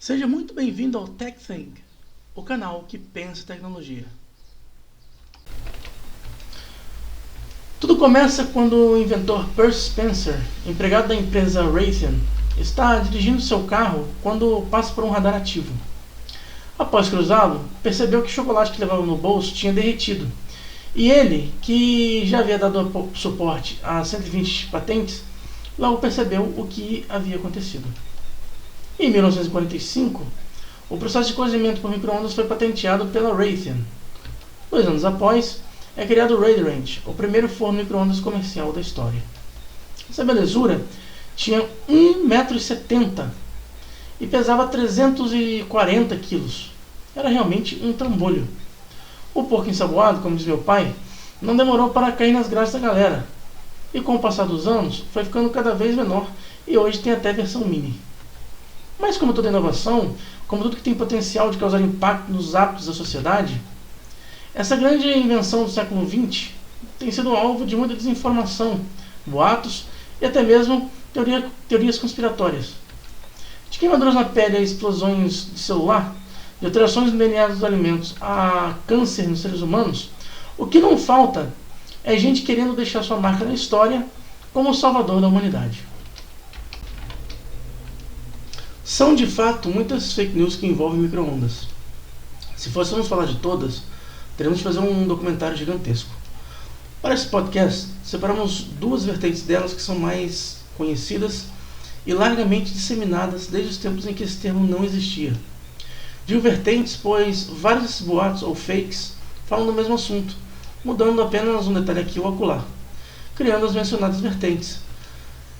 Seja muito bem-vindo ao TechThing, o canal que pensa em tecnologia. Tudo começa quando o inventor Percy Spencer, empregado da empresa Raytheon, está dirigindo seu carro quando passa por um radar ativo. Após cruzá-lo, percebeu que o chocolate que levava no bolso tinha derretido. E ele, que já havia dado suporte a 120 patentes, logo percebeu o que havia acontecido. Em 1945, o processo de cozimento por micro-ondas foi patenteado pela Raytheon. 2 anos após, é criado o Radiant, o primeiro forno micro-ondas comercial da história. Essa belezura tinha 1,70 m e pesava 340 kg. Era realmente um trambolho. O porco ensaboado, como diz meu pai, não demorou para cair nas graças da galera. E com o passar dos anos, foi ficando cada vez menor e hoje tem até versão mini. Mas como toda inovação, como tudo que tem potencial de causar impacto nos hábitos da sociedade, essa grande invenção do século XX tem sido alvo de muita desinformação, boatos e até mesmo teorias conspiratórias. De queimaduras na pele a explosões de celular, de alterações no DNA dos alimentos a câncer nos seres humanos, o que não falta é gente querendo deixar sua marca na história como o salvador da humanidade. São de fato muitas fake news que envolvem micro-ondas. Se fôssemos falar de todas, teríamos de fazer um documentário gigantesco. Para esse podcast, separamos 2 vertentes delas que são mais conhecidas e largamente disseminadas desde os tempos em que esse termo não existia. Digo vertentes, pois vários desses boatos ou fakes falam do mesmo assunto, mudando apenas um detalhe aqui ou acolá, criando as mencionadas vertentes,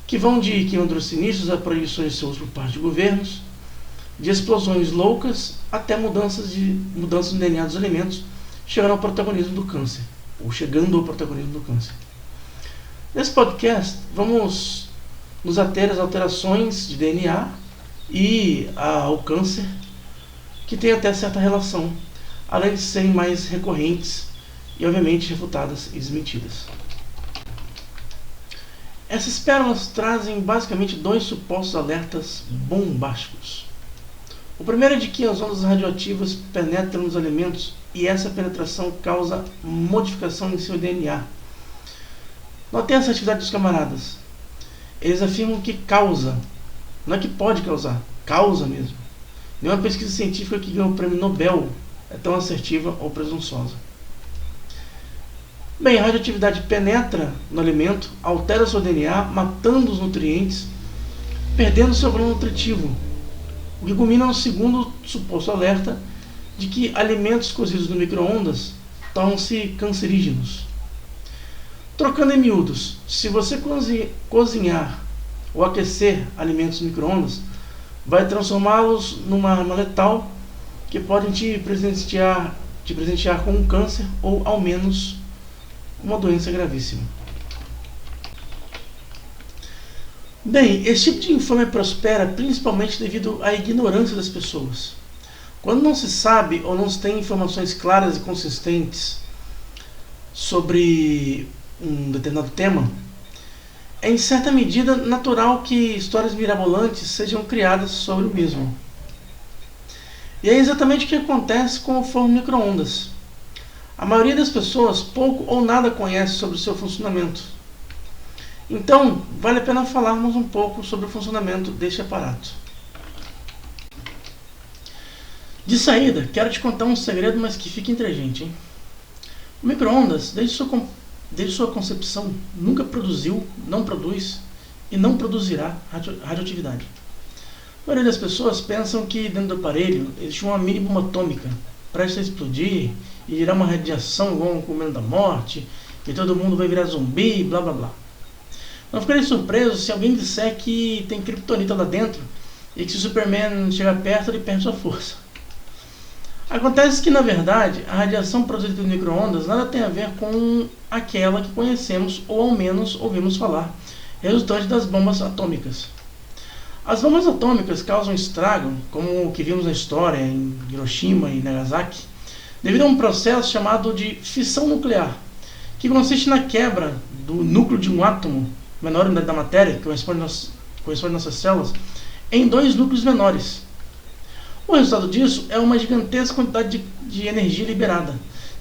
que vão de queimaduras sinistras a proibições de seu uso por parte de governos, de explosões loucas até mudanças no DNA dos alimentos, chegando ao protagonismo do câncer. Nesse podcast, vamos nos ater às alterações de DNA e ao câncer, que tem até certa relação, além de serem mais recorrentes e obviamente refutadas e desmentidas. Essas pérolas trazem basicamente 2 supostos alertas bombásticos. O primeiro é de que as ondas radioativas penetram nos alimentos e essa penetração causa modificação em seu DNA. Notem essa atividade dos camaradas. Eles afirmam que causa, não é que pode causar, causa mesmo. Nenhuma pesquisa científica que ganhou o prêmio Nobel é tão assertiva ou presunçosa. Bem, a radioatividade penetra no alimento, altera seu DNA, matando os nutrientes, perdendo seu valor nutritivo, o que culmina no segundo suposto alerta de que alimentos cozidos no micro-ondas tornam-se cancerígenos. Trocando em miúdos, se você cozinhar ou aquecer alimentos no micro-ondas, vai transformá-los numa arma letal que pode te presentear com um câncer ou ao menos uma doença gravíssima. Bem, esse tipo de infâmia prospera principalmente devido à ignorância das pessoas. Quando não se sabe ou não se tem informações claras e consistentes sobre um determinado tema, é em certa medida natural que histórias mirabolantes sejam criadas sobre o mesmo. E é exatamente o que acontece com o forno micro-ondas. A maioria das pessoas pouco ou nada conhece sobre o seu funcionamento. Então, vale a pena falarmos um pouco sobre o funcionamento deste aparato. De saída, quero te contar um segredo, mas que fica entre a gente, hein? O micro-ondas, desde sua concepção, nunca produziu, não produz e não produzirá radioatividade. A maioria das pessoas pensam que dentro do aparelho existe uma mini bomba atômica prestes a explodir e gerar uma radiação igual o Comendo da Morte, e todo mundo vai virar zumbi, blá blá blá. Não ficarei surpreso se alguém disser que tem kryptonita lá dentro e que se o Superman chegar perto ele perde sua força. Acontece que, na verdade, a radiação produzida pelo micro-ondas nada tem a ver com aquela que conhecemos ou ao menos ouvimos falar, resultante das bombas atômicas. As bombas atômicas causam estrago, como o que vimos na história em Hiroshima e Nagasaki, devido a um processo chamado de fissão nuclear, que consiste na quebra do núcleo de um átomo, menor da matéria, que corresponde às nossas células, em 2 núcleos menores. O resultado disso é uma gigantesca quantidade de energia liberada.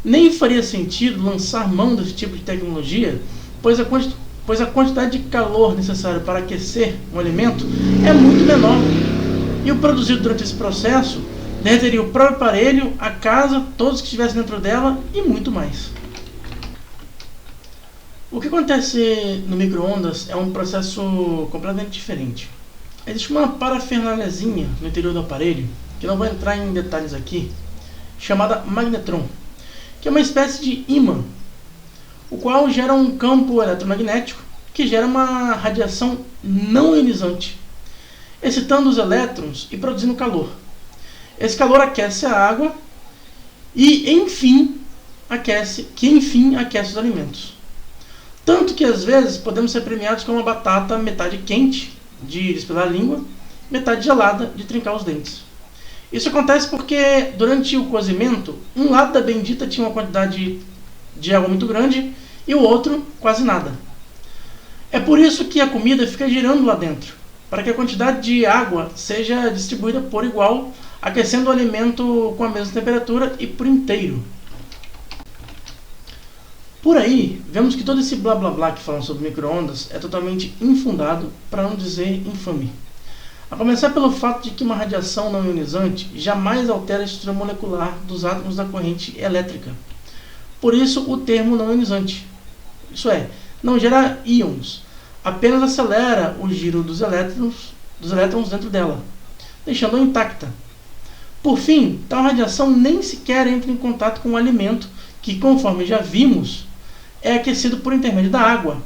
Nem faria sentido lançar mão desse tipo de tecnologia, pois a quantidade de calor necessária para aquecer um alimento é muito menor. E o produzido durante esse processo derreteria o próprio aparelho, a casa, todos que estivessem dentro dela e muito mais. O que acontece no micro-ondas é um processo completamente diferente. Existe uma parafernaliazinha no interior do aparelho, que não vou entrar em detalhes aqui, chamada magnetron, que é uma espécie de ímã, o qual gera um campo eletromagnético que gera uma radiação não ionizante, excitando os elétrons e produzindo calor. Esse calor aquece a água e, enfim, aquece os alimentos. Tanto que, às vezes, podemos ser premiados com uma batata metade quente, de despelar a língua, metade gelada, de trincar os dentes. Isso acontece porque, durante o cozimento, um lado da bendita tinha uma quantidade de água muito grande e o outro quase nada. É por isso que a comida fica girando lá dentro, para que a quantidade de água seja distribuída por igual, aquecendo o alimento com a mesma temperatura e por inteiro. Por aí, vemos que todo esse blá blá blá que falam sobre micro-ondas é totalmente infundado, para não dizer infame. A começar pelo fato de que uma radiação não ionizante jamais altera a estrutura molecular dos átomos da corrente elétrica. Por isso o termo não ionizante. Isso é, não gera íons, apenas acelera o giro dos elétrons dentro dela, deixando-a intacta. Por fim, tal radiação nem sequer entra em contato com o alimento, que, conforme já vimos, é aquecido por intermédio da água,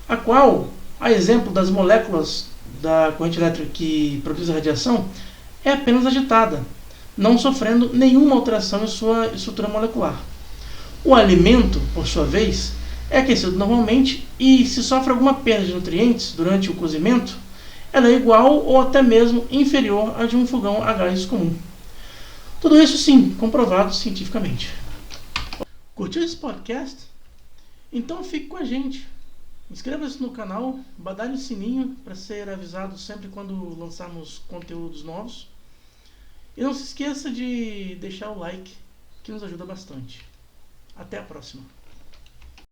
a qual, a exemplo das moléculas da corrente elétrica que produz a radiação, é apenas agitada, não sofrendo nenhuma alteração em sua estrutura molecular. O alimento, por sua vez, é aquecido normalmente e, se sofre alguma perda de nutrientes durante o cozimento, ela é igual ou até mesmo inferior à de um fogão a gás comum. Tudo isso, sim, comprovado cientificamente. Curtiu esse podcast? Então fique com a gente. Inscreva-se no canal, badale o sininho para ser avisado sempre quando lançarmos conteúdos novos. E não se esqueça de deixar o like, que nos ajuda bastante. Até a próxima.